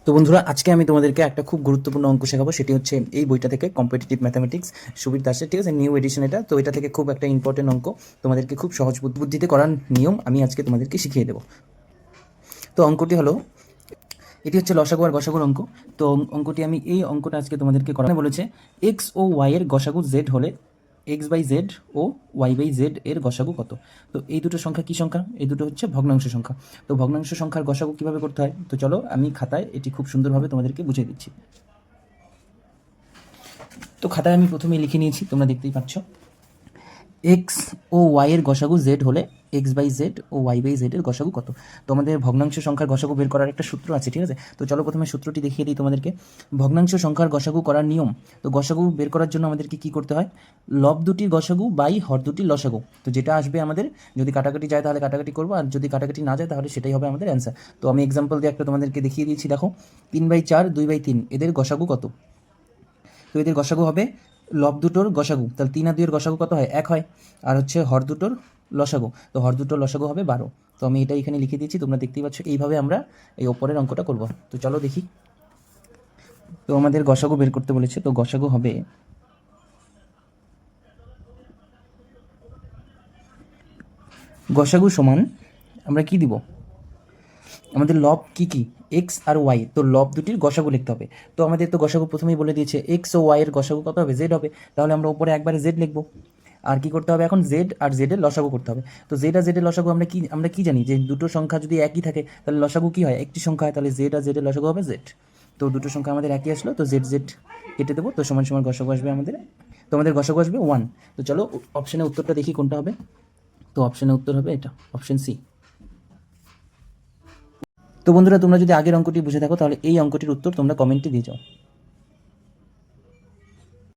তো বন্ধুরা, আজকে আমি তোমাদেরকে একটা খুব গুরুত্বপূর্ণ অঙ্ক শেখাবো। সেটি হচ্ছে এই বইটা থেকে, কম্পিটিটিভ ম্যাথামেটিক্স, সুবীর দাসের, ঠিক আছে, নিউ এডিশন এটা। তো এটা থেকে খুব একটা ইম্পর্টেন্ট অঙ্ক, তোমাদেরকে খুব সহজ বুদ্ধিতে করার নিয়ম আমি আজকে তোমাদেরকে শিখিয়ে দেবো। তো অঙ্কটি হলো, এটি হচ্ছে লসাগু আর গসাগুর অঙ্ক। তো এই অঙ্কটা আজকে তোমাদেরকে করানো বলেছে, এক্স ও ওয়াই এর গসাগু জেড হলে এক্স বাই জেড ও ওয়াই বাই জেড এর গসাগু কত। তো এই দুটো সংখ্যা কী সংখ্যা? এই দুটো হচ্ছে ভগ্নাংশ সংখ্যা। তো ভগ্নাংশ সংখ্যার গসাগু কীভাবে করতে হয়, তো চলো আমি খাতায় এটি খুব সুন্দরভাবে তোমাদেরকে বুঝিয়ে দিচ্ছি। তো খাতায় আমি প্রথমেই লিখে নিয়েছি, তোমরা দেখতেই পাচ্ছ। এক্স ও ওয়াই এর গসাগু জেড হলে এক্স বাই জেড ও ওয়াই বাই জেড এর গসাগু কত। তো আমাদের ভগ্নাংশ সংখ্যার গসাগু বের করার একটা সূত্র আছে, ঠিক আছে। তো চলো প্রথমে সূত্রটি দেখিয়ে দিই তোমাদেরকে। ভগ্নাংশ সংখ্যার গসাগু করার নিয়ম, তো গসাগু বের করার জন্য আমাদেরকে কী করতে হয়, লব দুটির গসাগু বাই হর দুটির লসাগু। তো যেটা আসবে আমাদের, যদি কাটাকাটি যায় তাহলে কাটাকাটি করবো, আর যদি কাটাকাটি না যায় তাহলে সেটাই হবে আমাদের অ্যান্সার। তো আমি এক্সাম্পল দিয়ে একটা তোমাদেরকে দেখিয়ে দিয়েছি, দেখো 3/4 2/3 এদের গসাগু কত। তো এদের গসাগু হবে লব দুটোর গসাগু, তাহলে 3 আর 2 এর গসাগু কত হয়, 1 হয়। আর হচ্ছে হর দুটোর লসাগু, তো হর দুটোর লসাগু হবে 12। তো আমি এটা এখানে লিখে দিয়েছি, তোমরা দেখতেই পাচ্ছ। এইভাবে আমরা এই ওপরের অঙ্কটা করব। তো চলো দেখি। তো আমাদের গসাগু বের করতে বলেছে, তো গসাগু হবে গসাগু সমান, আমরা কি দিব, আমাদের লব কি কি, এক্স আর ওয়াই, তো লব দুটির গসাগু লিখতে হবে। তো আমাদের তো গসাগু প্রথমেই বলে দিয়েছে, এক্স ও ওয়াই এর গসাগু কত হবে, জেড হবে। তাহলে আমরা উপরে একবারে জেড লিখবো। আর কি করতে হবে এখন, জেড আর জেড এর লসাগু করতে হবে। তো জেড আর জেড এর লসাগু আমরা কি জানি, যে দুটো সংখ্যা যদি একই থাকে তাহলে লসাগু কি হয়, একটি সংখ্যা হয়, তাহলে জেড আর জেড এর লসাগু হবে জেড। তো দুটো সংখ্যা আমাদের একই আসলো, তো জেড জেড কেটে দেবো, তো সমান সমান গসাগু আসবে আমাদের। তো আমাদের গসাগু আসবে 1। তো চলো অপশানে উত্তরটা দেখি কোনটা হবে। তো অপশানে উত্তর হবে এটা, অপশান সি। তো বন্ধুরা, তোমরা যদি আগের অঙ্কটি বুঝে থাকো তাহলে এই অঙ্কটির উত্তর তোমরা কমেন্টে দিয়ে যাও।